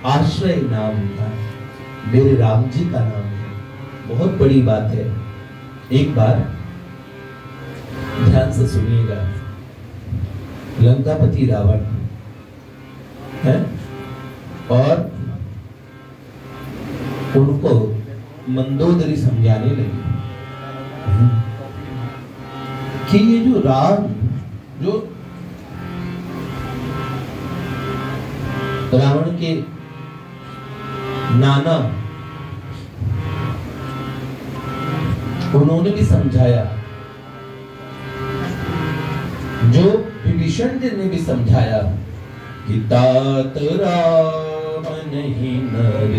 आश्रय नाम था, मेरे राम जी का नाम है। बहुत बड़ी बात है। एक बार ध्यान से सुनिएगा, लंकापति रावण है और उनको मंदोदरी समझाने लगी कि ये जो राम, जो रावण के नाना, उन्होंने भी समझाया, जो विभीषण जी ने भी समझाया कि तात राम नहीं नर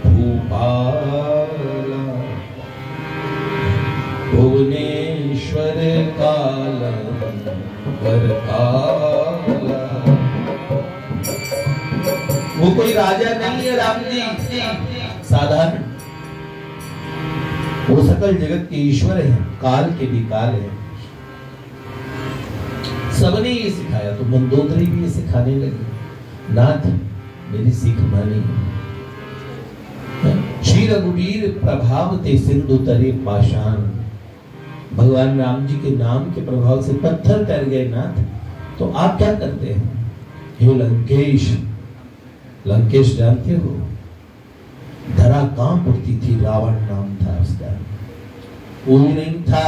भूपाला, भुवनेश्वर कालम वरकाला। वो कोई राजा नहीं है राम जी, साधारण, वो सकल जगत के ईश्वर हैं, काल के भी काल हैं। सबने ये सिखाया, तो मंदोदरी भी ये सिखाने लगी, नाथ मेरी सीख मानी। श्री रघुवीर प्रभाव ते सिंधु तरे पाषाण, भगवान राम जी के नाम के प्रभाव से पत्थर कर गए नाथ, तो आप क्या करते हैं? हे लंकेश, लंकेश जानते हो, धरा कांप उठती थी, रावण नाम था उसका, कोई नहीं था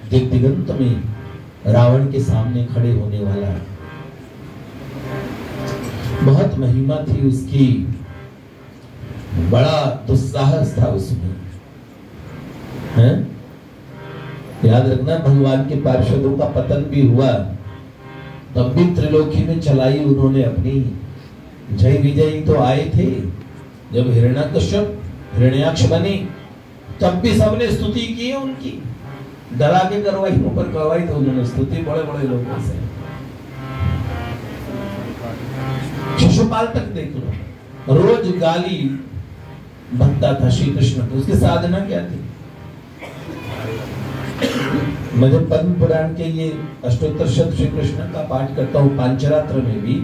दिग्दिगंत में रावण के सामने खड़े होने वाला। बहुत महिमा थी उसकी, बड़ा दुस्साहस था उसमें, है? याद रखना, भगवान के पार्षदों का पतन भी हुआ, तब भी त्रिलोकी में चलाई उन्होंने अपनी जय विजयी। तो आए थे जब हिरण्यकश्यप हिरण्याक्ष बने, तब भी सबने स्तुति की है उनकी, डरा के करवाई, ऊपर करवाई तो उन्होंने स्तुति बड़े बड़े लोगों से। शिशुपाल तक देख लो, रोज गाली बनता था श्री कृष्ण को, उसकी साधना क्या थी? मैं जब पद्म पुराण के ये अष्टोत्तर शत श्री कृष्ण का पाठ करता हूँ, पांचरात्र में भी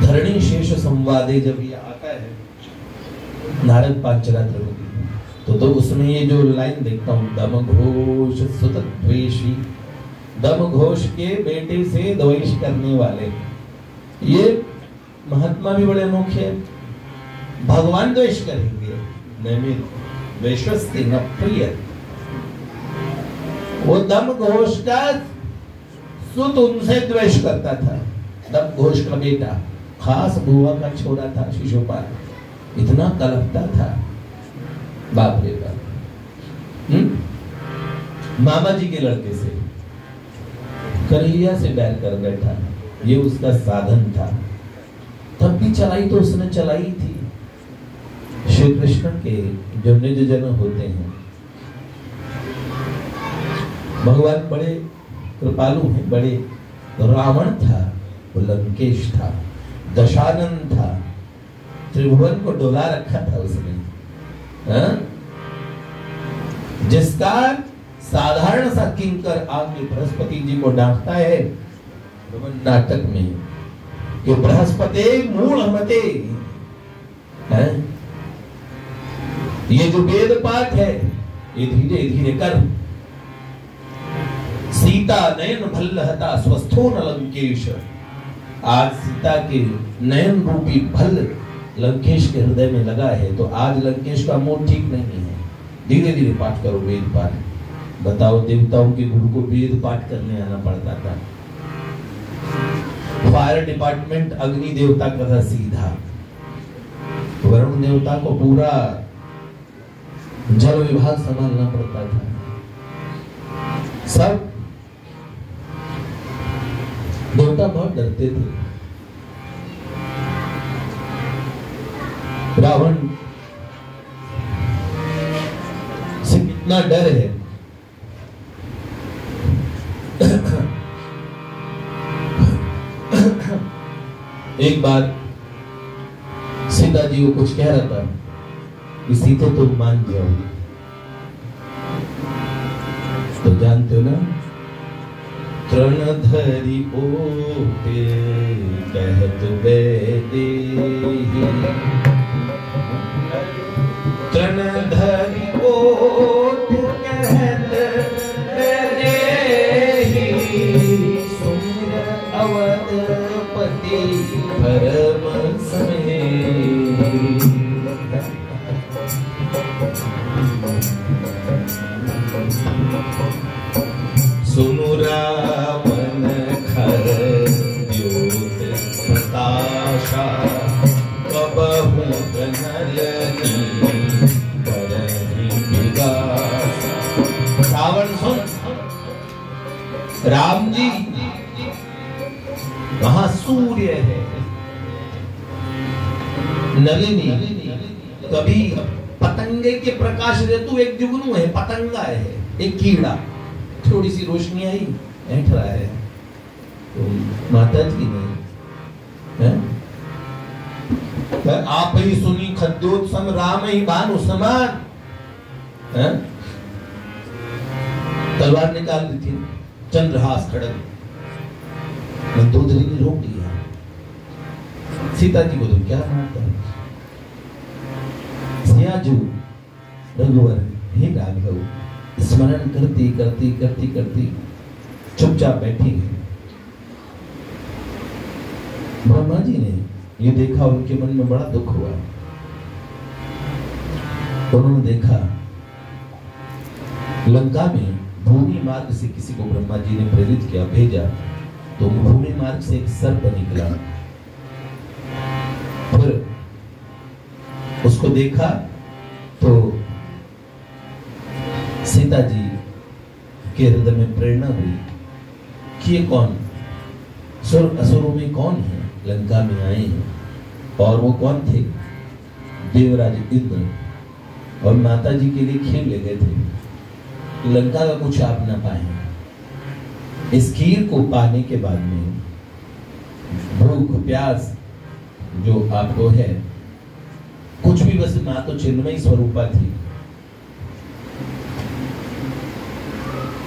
धरणी शेष संवादे जब ये आता है नारद पांचरात्र में, तो उसमें ये जो लाइन देखता हूँ, दम घोष सुत द्वेषी, दम घोष के बेटे से द्वेष करने वाले, ये महात्मा भी बड़े अनोखे हैं। भगवान द्वेष करेंगे, नैमित द्वेषस्ति न प्रिय, वो दम घोष का सुत उनसे द्वेष करता था, दम घोष का बेटा, खास बुआ का छोरा था शिशुपाल, इतना कलपता था, बाप रे बाप। मामा जी के लड़के से, कन्हैया से बैर कर बैठा, ये उसका साधन था। तब भी चलाई तो उसने चलाई थी। श्री कृष्ण के जो निज जन होते हैं, भगवान बड़े कृपालु हैं, बड़े। रावण था, वो लंकेश था, दशानन था, त्रिभुवन को डोला रखा था उसने, जिसका साधारण सा किंकर आगे बृहस्पति जी को डांटता है नाटक में कि बृहस्पति मूढ़ मते, ये जो वेद पाठ है ये धीरे धीरे कर, सीता नयन भल्लहता स्वस्थो न लंकेश, आज सीता के नयन रूपी भल लंकेश के हृदय में लगा है, तो आज लंकेश का मूड ठीक नहीं है। धीरे धीरे पाठ करो वेद पाठ। बताओ, देवताओं के गुरु को वेद पाठ करने आना पड़ता था। फायर डिपार्टमेंट अग्नि देवता का था सीधा, वरुण देवता को पूरा जल विभाग संभालना पड़ता था। सब देवता बहुत डरते थे। रावण से कितना डर है। एक बार सीता जी को कुछ कह रहा था कि सीता तुम मान जाओगी, तो जानते हो ना तृण धरि ओटे कहत वैदेही, तृण धरि ओट कहत वैदेही, सुमिर अवधपति परम स्नेही। सुनु रावण खर द्योत प्रकाशा, कबहु गनलनी परहि विगासा। रावण सुन, राम जी महासूर्य है, नलिनी कभी पतंगे के प्रकाश दे, तू एक जुगनू है, पतंगा है, एक कीड़ा, थोड़ी सी रोशनी आई ऐठ रहा है, तो माता जी ने आप ही सुनी खद्योत्सम राम ही भानु समान, तलवार निकाल दी थी, चंद्रहास खड़ग, मंदोदरी ने रोक दिया। सीता जी को तो क्या मानता है, सियाजू रघुवर हे राघव, स्मरण करती करती करती करती चुपचाप बैठी है। ब्रह्मा जी ने ये देखा, उनके मन में बड़ा दुख हुआ। उन्होंने देखा लंका में भूमि मार्ग से किसी को ब्रह्मा जी ने प्रेरित किया, भेजा, तो भूमि मार्ग से एक सर्प निकला। फिर उसको देखा तो सीता जी के हृदय में प्रेरणा हुई कि ये कौन, असुरों में कौन है, लंका में आए हैं। और वो कौन थे, देवराज इंद्र, और माता जी के लिए खेल ले गए थे, लंका का कुछ आप ना पाए। इस खीर को पाने के बाद में भूख प्यास जो आपको है, कुछ भी, बस मां तो चिन्मयी स्वरूपा थी।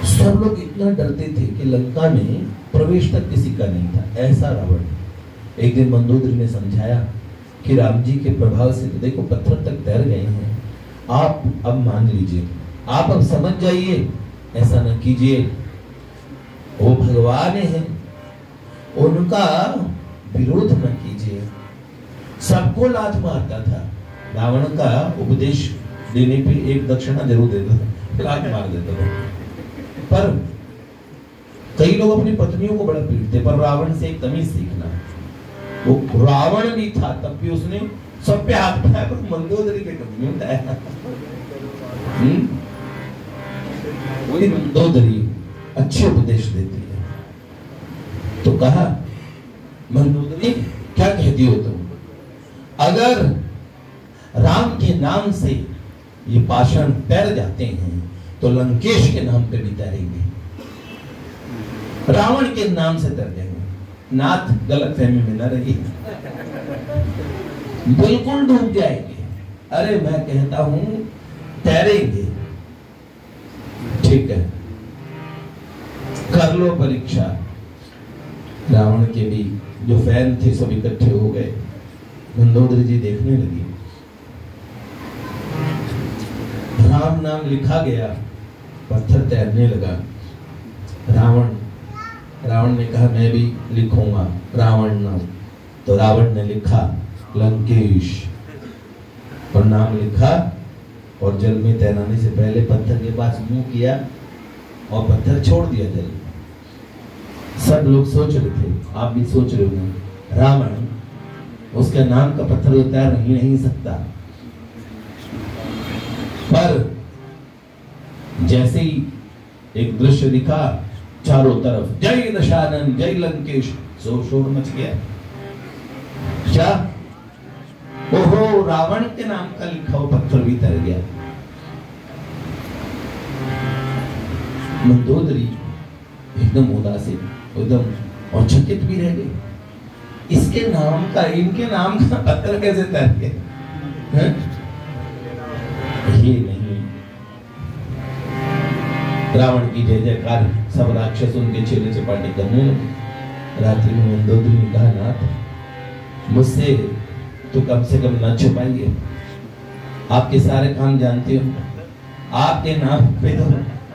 सब लोग इतना डरते थे कि लंका में प्रवेश तक किसी का नहीं था, ऐसा रावण। एक दिन मंदोदरी ने समझाया कि राम जी के प्रभाव से तो देखो पत्थर तक तैर गए हैं, आप अब मान लीजिए, आप अब समझ जाइए, ऐसा न कीजिए, वो भगवान हैं, उनका विरोध न कीजिए। सबको लात मारता था, रावण का उपदेश देने पे एक दक्षिणा जरूर देता था, लात मार देता था। पर कई लोग अपनी पत्नियों को बड़ा पीटते, पर रावण से एक तमीज सीखना। वो रावण भी था तब भी उसने सब पे हाथ उठाया, पर मंदोदरी पे कभी नहीं उठाया। वही मंदोदरी अच्छे उपदेश देती है। तो कहा, मंदोदरी क्या कहती हो तुम, अगर राम के नाम से ये पाषाण तैर जाते हैं तो लंकेश के नाम पे भी तैरेंगे, रावण के नाम से तैर जाएंगे। नाथ गलतफहमी में न रही, बिल्कुल डूब जाएंगे। अरे मैं कहता हूं तैरेंगे, ठीक है, कर लो परीक्षा। रावण के भी जो फैन थे सब इकट्ठे हो गए, मंदोदरी जी देखने लगी, राम नाम लिखा गया, पत्थर तैरने लगा। रावण ने कहा मैं भी लिखूंगा रावण नाम, तो रावण ने लिखा लंकेश और नाम लिखा, और जल में तैराने से पहले पत्थर के पास मुंह किया और पत्थर छोड़ दिया जल। सब लोग सोच रहे थे, आप भी सोच रहे होंगे, रावण उसके नाम का पत्थर तैर नहीं सकता। पर जैसे ही एक दृश्य दिखा, चारों तरफ जय दशानन जय लंकेश, शोर मच गया। क्या? ओहो, रावण के नाम का लिखा हुआ पत्थर भी तैर गया। मंदोदरी एकदम उदासी, एकदम और चकित भी रह गई। इसके नाम का, इनके नाम का पत्थर कैसे तैर गया? ये नहीं, रावण की जय जयकार, सब राक्षस उनके चेले चपाटे करने लगे। रात्रि में मंदोदरी ने कहा, नाथ मुझसे तो कम से कम न छुपाइए, आपके सारे काम जानते हो, आपके नाम पे तो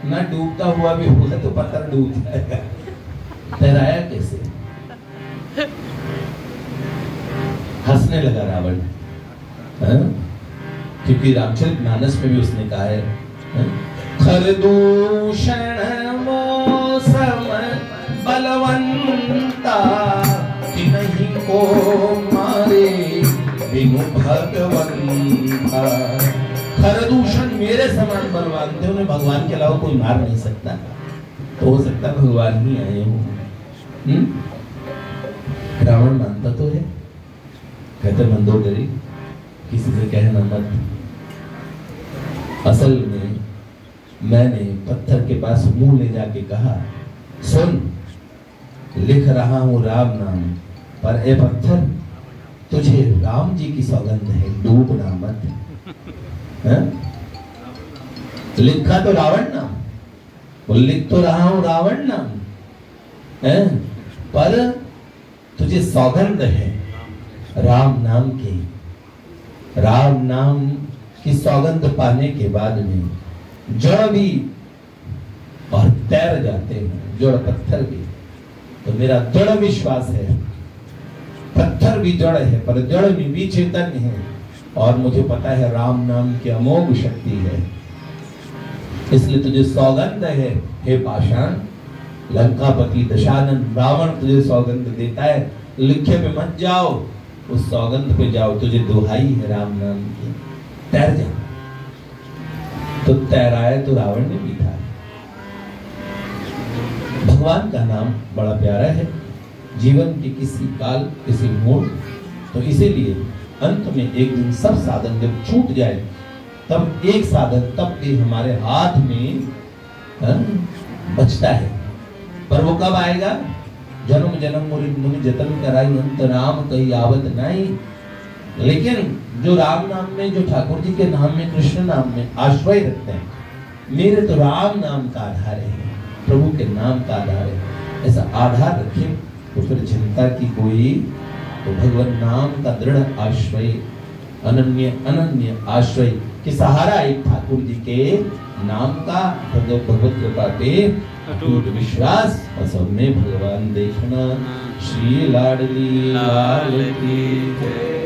न डूबता हुआ भी होगा तो पत्थर डूब जाएगा, तैराया कैसे? हंसने लगा रावण, क्योंकि रामचरित मानस में भी उसने कहा है, खरदूषण मौसम बलवंता कि नहीं को मारे बिनु भगवंता। खरदूषण मेरे समान बलवान थे, उन्हें भगवान के अलावा कोई मार नहीं सकता, तो हो सकता है भगवान ही आए हो। रावण मानता तो है, कहते मंदोदरी किसी से कहना मत, असल में मैंने पत्थर के पास मुंह ले जाके कहा, सुन लिख रहा हूं राम नाम, पर ए पत्थर तुझे राम जी की सौगंध है, डूबना मत। लिखा तो रावण नाम, वो लिख तो रहा हूं रावण नाम है, पर तुझे सौगंध है राम नाम की। राम नाम की सौगंध पाने के बाद में जड़ भी और तैर जाते हैं, जड़ पत्थर भी। तो मेरा दृढ़ विश्वास है, पत्थर भी जड़ है पर जड़ में भी चैतन्य है, और मुझे पता है राम नाम की अमोघ शक्ति है, इसलिए तुझे सौगंध है हे पाषाण। लंकापति दशानन रावण तुझे सौगंध देता है, लिखे पे मत जाओ, उस सौगंध पे जाओ, तुझे दुहाई है राम नाम की, तैर जा। तो तैराया तो रावण ने भी था। भगवान का नाम बड़ा प्यारा है, जीवन के किसी काल किसी मोड़, तो इसीलिए अंत में एक दिन सब साधन जब छूट जाए, तब एक साधन तब भी हमारे हाथ में बचता है, पर वो कब आएगा? जन्म जन्म मुनि जतन कराई, अंत राम कहीं आवत नहीं। लेकिन जो राम नाम में, जो ठाकुर जी के नाम में, कृष्ण नाम में आश्रय रखते हैं, मेरे तो राम नाम का आधार है, प्रभु के नाम का आधार है, ऐसा आधार रखें तो फिर चिंता की कोई, तो भगवान नाम का दृढ़ आश्रय, अनन्य अनन्य आश्रय के सहारा एक ठाकुर जी के नाम का, भगवत कृपा पे अटूट विश्वास, और सब में भगवान देखना। श्री लाडली लाल की जय।